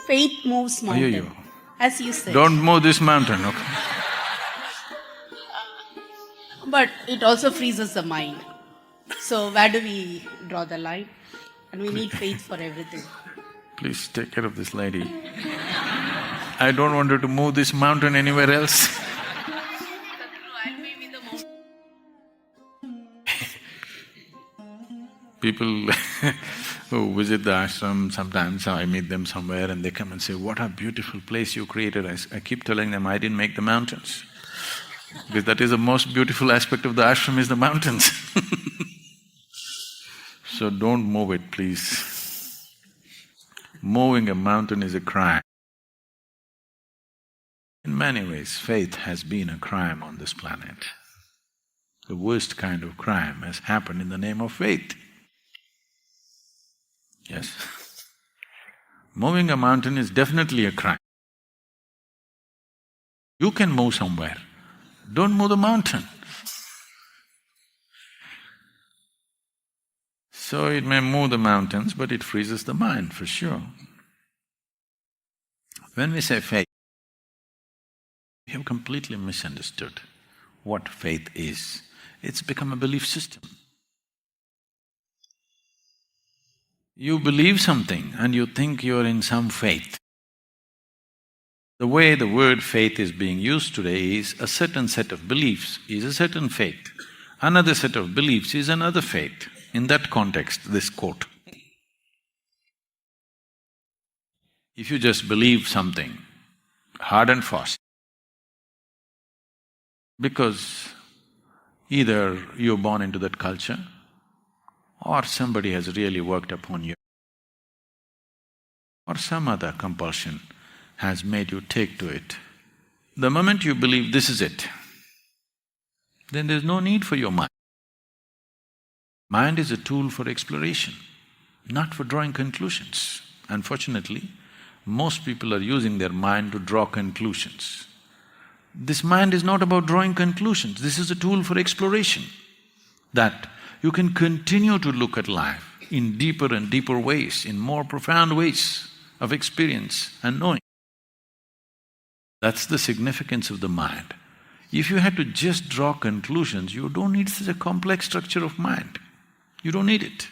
Faith moves mountain, Ayyo. as you said. Don't move this mountain, okay? But it also freezes the mind. So where do we draw the line? And we need faith for everything. Please take care of this lady. I don't want her to move this mountain anywhere else. People who visit the ashram, sometimes I meet them somewhere and they come and say, "What a beautiful place you created." I keep telling them, I didn't make the mountains. Because that is the most beautiful aspect of the ashram is the mountains. So don't move it, please. Moving a mountain is a crime. In many ways, faith has been a crime on this planet. The worst kind of crime has happened in the name of faith. Yes. Moving a mountain is definitely a crime. You can move somewhere, don't move the mountain. So it may move the mountains, but it freezes the mind for sure. When we say faith, we have completely misunderstood what faith is. It's become a belief system. You believe something and you think you're in some faith. The way the word faith is being used today is a certain set of beliefs is a certain faith, another set of beliefs is another faith. In that context, this quote. If you just believe something hard and fast, because either you're born into that culture or somebody has really worked upon you or some other compulsion has made you take to it. The moment you believe this is it, then there's no need for your mind. Mind is a tool for exploration, not for drawing conclusions. Unfortunately, most people are using their mind to draw conclusions. This mind is not about drawing conclusions, this is a tool for exploration, that you can continue to look at life in deeper and deeper ways, in more profound ways of experience and knowing. That's the significance of the mind. If you had to just draw conclusions, you don't need such a complex structure of mind. You don't need it.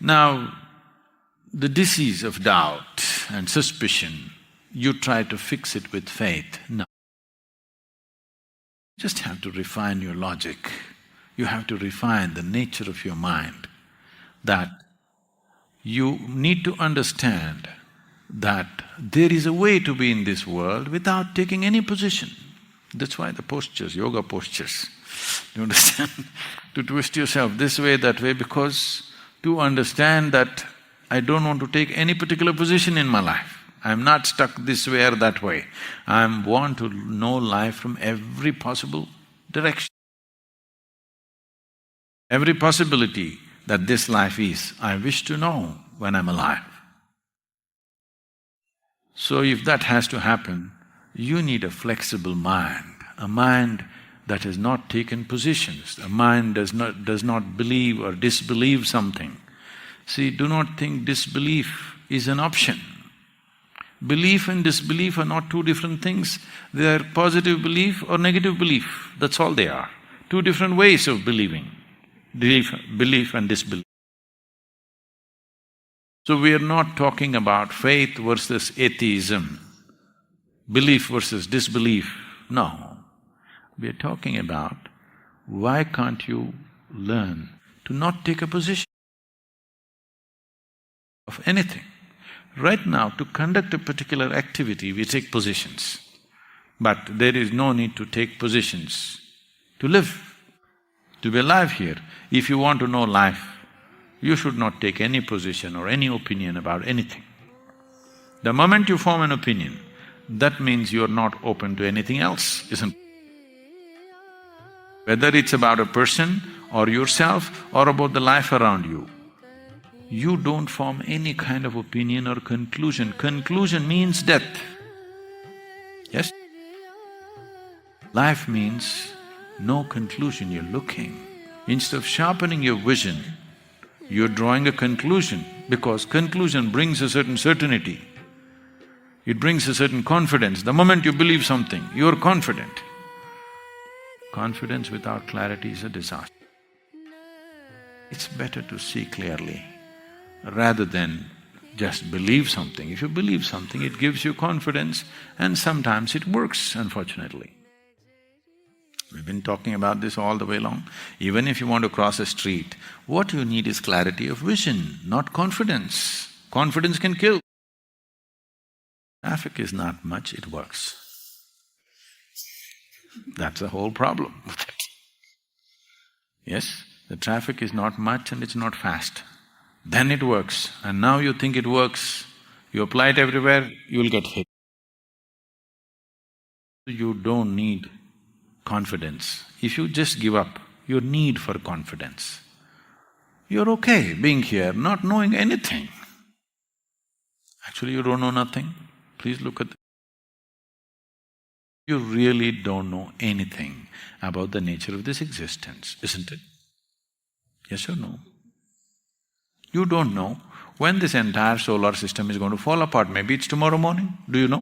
Now, the disease of doubt and suspicion, you try to fix it with faith. No. You just have to refine your logic. You have to refine the nature of your mind, that you need to understand that there is a way to be in this world without taking any position. That's why the postures, yoga postures, you understand? To twist yourself this way, that way, because to understand that I don't want to take any particular position in my life. I'm not stuck this way or that way. I want to know life from every possible direction. Every possibility that this life is, I wish to know when I'm alive. So if that has to happen, you need a flexible mind, a mind that has not taken positions, a mind does not believe or disbelieve something. See, do not think disbelief is an option. Belief and disbelief are not two different things, they are positive belief or negative belief, that's all they are. Two different ways of believing, belief and disbelief. So we are not talking about faith versus atheism, belief versus disbelief, no. We are talking about why can't you learn to not take a position of anything. Right now, to conduct a particular activity, we take positions, but there is no need to take positions to live, to be alive here. If you want to know life, you should not take any position or any opinion about anything. The moment you form an opinion, that means you're not open to anything else, isn't it? Whether it's about a person or yourself or about the life around you, you don't form any kind of opinion or conclusion. Conclusion means death. Yes? Life means no conclusion, you're looking. Instead of sharpening your vision, You're drawing a conclusion because conclusion brings a certain certainty. It brings a certain confidence. The moment you believe something, you're confident. Confidence without clarity is a disaster. It's better to see clearly rather than just believe something. If you believe something, it gives you confidence and sometimes it works, unfortunately. We've been talking about this all the way along. Even if you want to cross a street, what you need is clarity of vision, not confidence. Confidence can kill. Traffic is not much, it works. That's the whole problem with it. Yes, the traffic is not much and it's not fast. Then it works, and now you think it works, you apply it everywhere, you'll get hit. You don't need confidence. If you just give up your need for confidence, you're okay being here, not knowing anything. Actually, you don't know nothing. Please look at You really don't know anything about the nature of this existence, isn't it? Yes or no? You don't know when this entire solar system is going to fall apart. Maybe it's tomorrow morning. Do you know?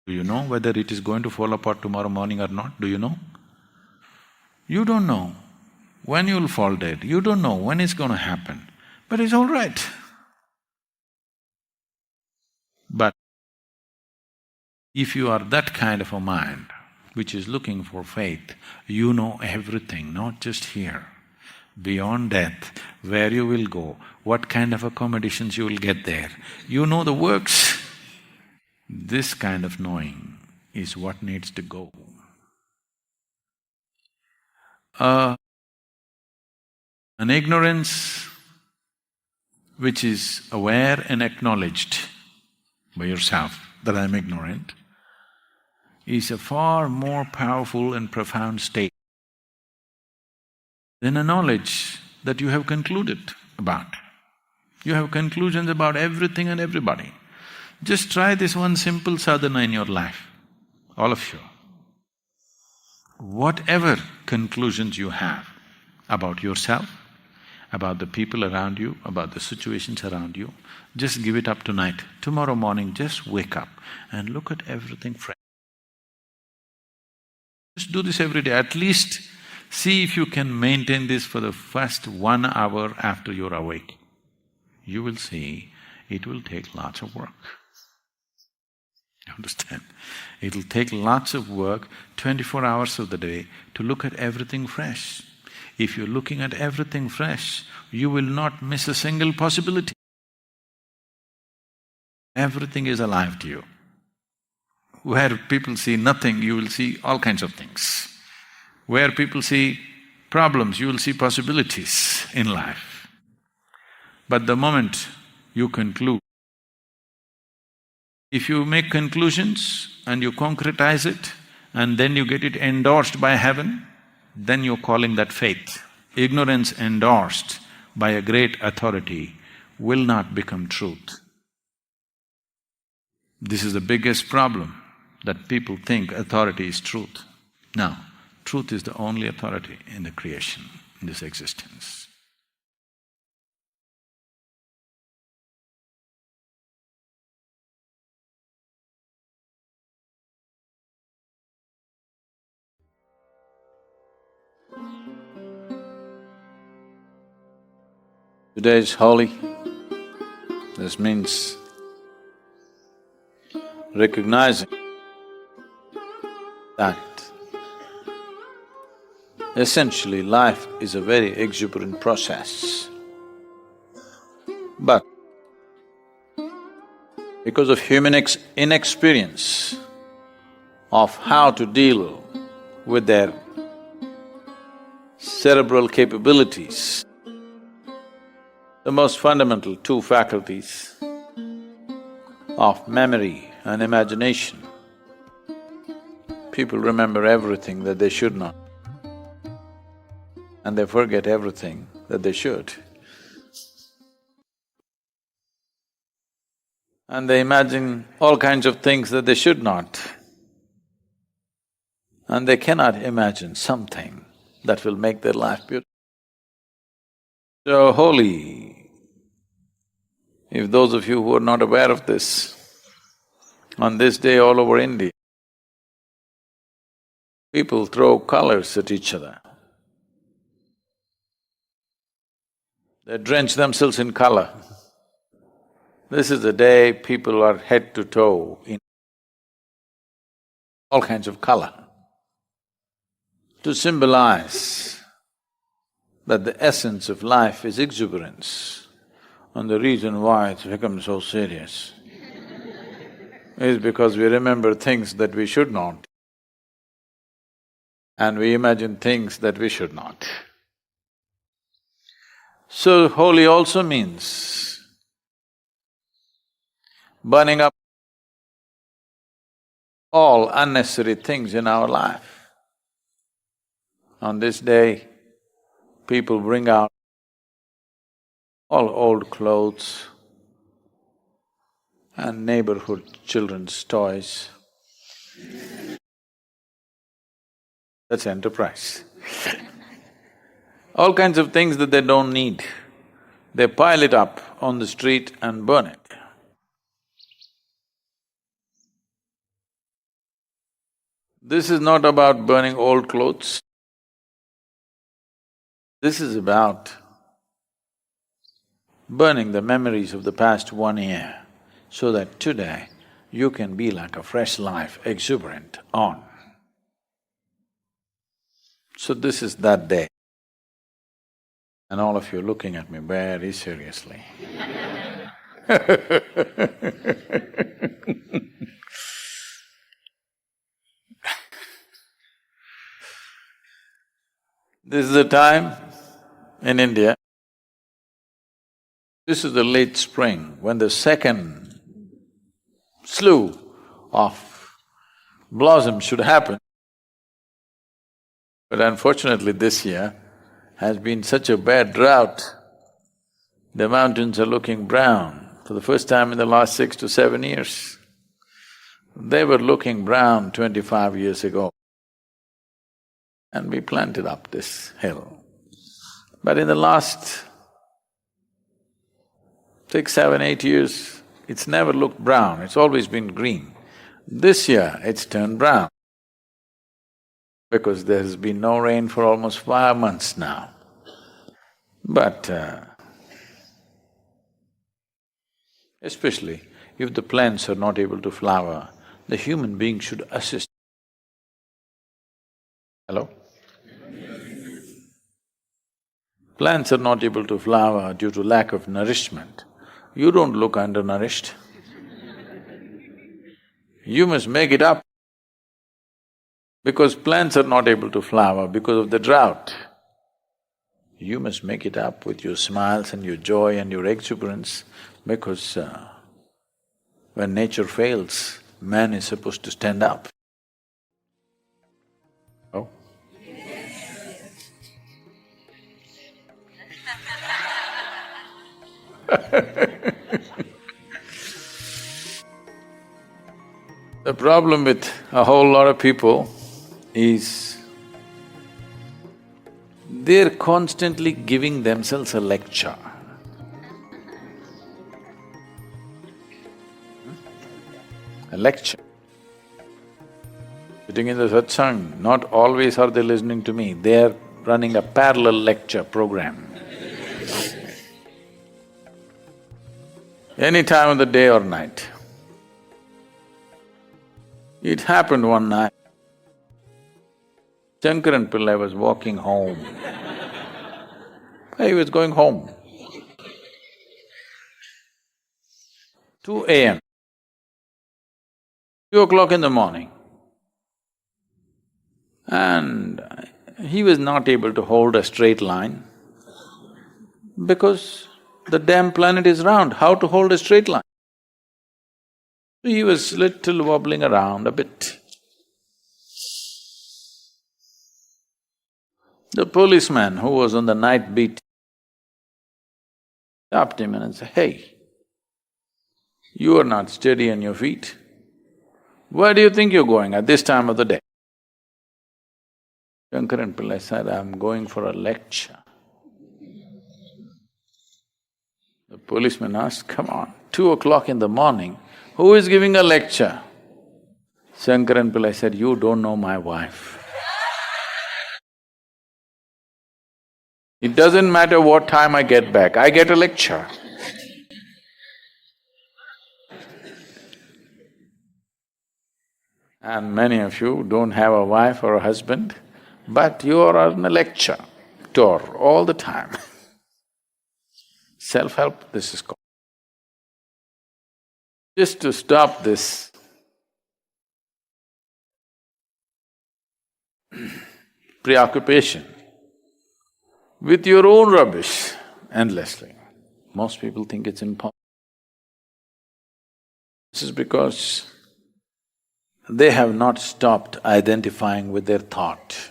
Do you know whether it is going to fall apart tomorrow morning or not? Do you know? You don't know when you'll fall dead. You don't know when it's going to happen. But it's all right. But if you are that kind of a mind which is looking for faith, you know everything, not just here. Beyond death, where you will go, what kind of accommodations you will get there, you know the works. This kind of knowing is what needs to go. An ignorance which is aware and acknowledged by yourself that I'm ignorant is a far more powerful and profound state than a knowledge that you have concluded about. You have conclusions about everything and everybody. Just try this one simple sadhana in your life, all of you. Whatever conclusions you have about yourself, about the people around you, about the situations around you, just give it up tonight. Tomorrow morning, just wake up and look at everything fresh. Just do this every day, at least see if you can maintain this for the first 1 hour after you're awake. You will see it will take lots of work. You understand? It'll take lots of work, 24 hours of the day, to look at everything fresh. If you're looking at everything fresh, you will not miss a single possibility. Everything is alive to you. Where people see nothing, you will see all kinds of things. Where people see problems, you will see possibilities in life. But the moment you conclude, if you make conclusions and you concretize it and then you get it endorsed by heaven, then you're calling that faith. Ignorance endorsed by a great authority will not become truth. This is the biggest problem, that people think authority is truth. No, truth is the only authority in the creation, in this existence. Today is holy. This means recognizing that essentially life is a very exuberant process. But because of human inexperience of how to deal with their cerebral capabilities, the most fundamental two faculties of memory and imagination, people remember everything that they should not, and they forget everything that they should. And they imagine all kinds of things that they should not, and they cannot imagine something that will make their life beautiful. So Holi, if those of you who are not aware of this, on this day all over India, people throw colors at each other. They drench themselves in color. This is the day people are head to toe in all kinds of color to symbolize that the essence of life is exuberance. And the reason why it's become so serious is because we remember things that we should not, and we imagine things that we should not. So, holy also means burning up all unnecessary things in our life. On this day, people bring out all old clothes and neighborhood children's toys. That's enterprise. All kinds of things that they don't need, they pile it up on the street and burn it. This is not about burning old clothes. This is about burning the memories of the past 1 year, so that today you can be like a fresh life, exuberant, on. So this is that day. And all of you looking at me very seriously. This is the time in India, this is the late spring, when the second slew of blossom should happen. But unfortunately this year has been such a bad drought, the mountains are looking brown for the first time in the last 6 to 7 years. They were looking brown 25 years ago, and we planted up this hill. But in the last 6, 7, 8 years, it's never looked brown, it's always been green. This year, it's turned brown because there has been no rain for almost 5 months now. But especially if the plants are not able to flower, the human being should assist. Hello? Plants are not able to flower due to lack of nourishment. You don't look undernourished. You must make it up. Because plants are not able to flower because of the drought. You must make it up with your smiles and your joy and your exuberance, because when nature fails, man is supposed to stand up. Oh? The problem with a whole lot of people is they're constantly giving themselves a lecture. A lecture. Sitting in the satsang, not always are they listening to me, they are running a parallel lecture program. Any time of the day or night. It happened one night. Shankaran Pillai was walking home. He was going home. 2 a.m. 2 o'clock in the morning. And he was not able to hold a straight line because the damn planet is round, how to hold a straight line? He was little wobbling around a bit. The policeman who was on the night beat stopped him and said, "Hey, you are not steady on your feet. Where do you think you're going at this time of the day?" Shankaran Pillai said, "I'm going for a lecture." The policeman asked, come on, 2 o'clock in the morning, who is giving a lecture? Shankaran Pillai said, you don't know my wife. It doesn't matter what time I get back, I get a lecture. And many of you don't have a wife or a husband, but you are on a lecture tour all the time. Self-help, this is called. Just to stop this preoccupation with your own rubbish endlessly. Most people think it's impossible. This is because they have not stopped identifying with their thought.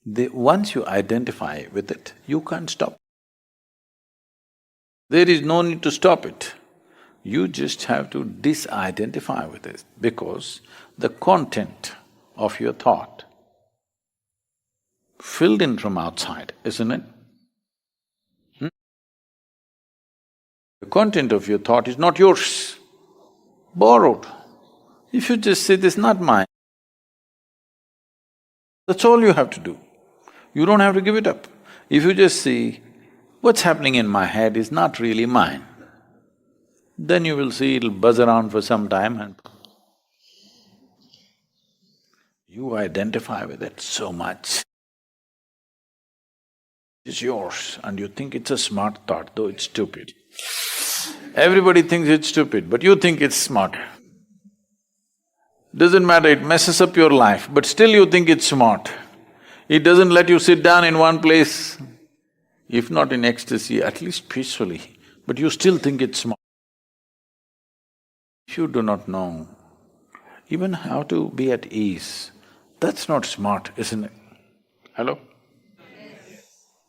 Once you identify with it, you can't stop. There is no need to stop it. You just have to disidentify with it because the content of your thought filled in from outside, isn't it? The content of your thought is not yours, borrowed. If you just say, this is not mine, that's all you have to do. You don't have to give it up. If you just see, what's happening in my head is not really mine, then you will see it'll buzz around for some time and you identify with it so much. It's yours and you think it's a smart thought, though it's stupid. Everybody thinks it's stupid, but you think it's smart. Doesn't matter, it messes up your life, but still you think it's smart. It doesn't let you sit down in one place, if not in ecstasy, at least peacefully, but you still think it's smart. If you do not know even how to be at ease, that's not smart, isn't it? Hello?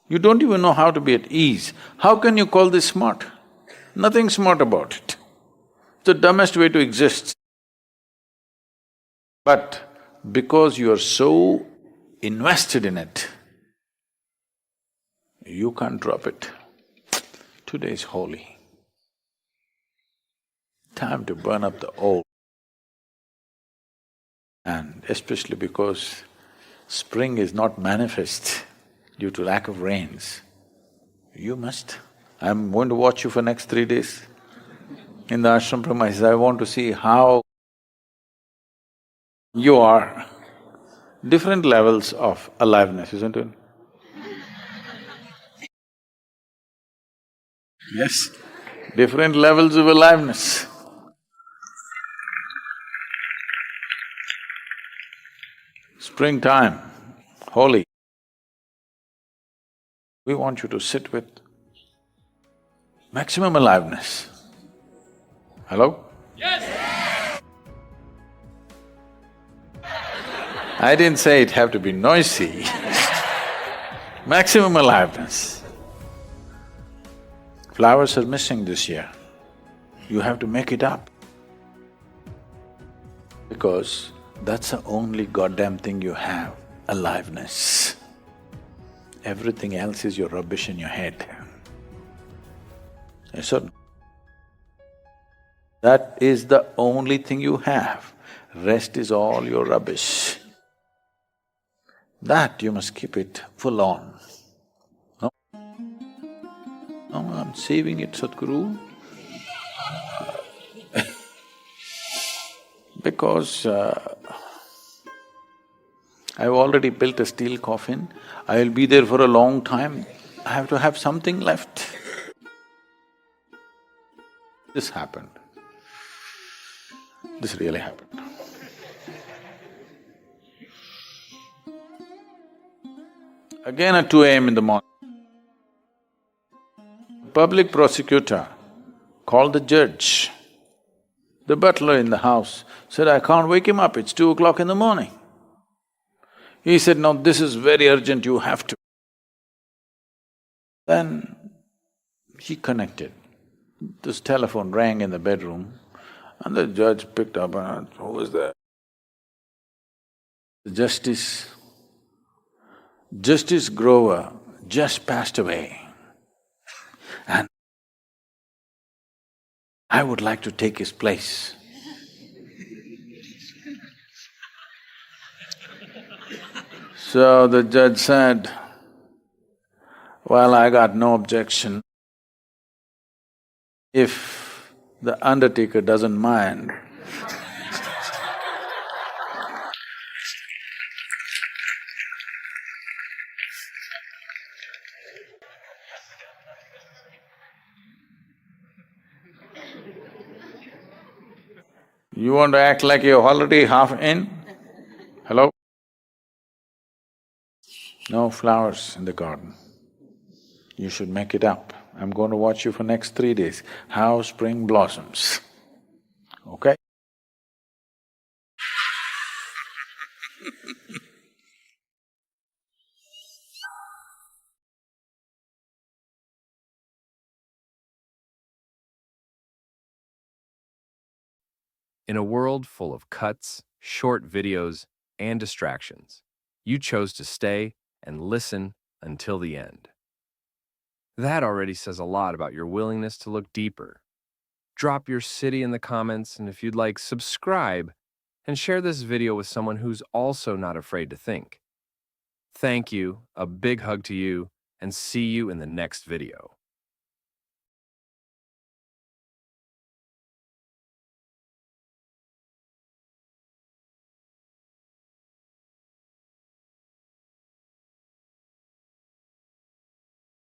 You don't even know how to be at ease. How can you call this smart? Nothing smart about it. It's the dumbest way to exist. But because you are so invested in it, you can't drop it. Today is holy. Time to burn up the old. And especially because spring is not manifest due to lack of rains, you must. I'm going to watch you for next 3 days in the ashram premises. I want to see how you are. Different levels of aliveness, isn't it? Yes, different levels of aliveness. Springtime, holy. We want you to sit with maximum aliveness. Hello? Yes! I didn't say it have to be noisy. Maximum aliveness. Flowers are missing this year. You have to make it up. Because that's the only goddamn thing you have, aliveness. Everything else is your rubbish in your head. Yes or no? That is the only thing you have. Rest is all your rubbish. That you must keep it full on. No? No, I'm saving it, Sadhguru. Because I've already built a steel coffin, I'll be there for a long time, I have to have something left. This happened. This really happened. Again at 2 a.m. in the morning, public prosecutor called the judge. The butler in the house said, I can't wake him up, it's 2 o'clock in the morning. He said, no, this is very urgent, you have to. Then he connected. This telephone rang in the bedroom and the judge picked up and asked, who was there? The Justice Grover just passed away. and I would like to take his place. So the judge said, well, I got no objection. If the undertaker doesn't mind, you want to act like you're already half in? Hello? No flowers in the garden. You should make it up. I'm going to watch you for next 3 days, how spring blossoms, okay? In a world full of cuts, short videos, and distractions, you chose to stay and listen until the end. That already says a lot about your willingness to look deeper. Drop your city in the comments, and if you'd like, subscribe and share this video with someone who's also not afraid to think. Thank you, a big hug to you, and see you in the next video.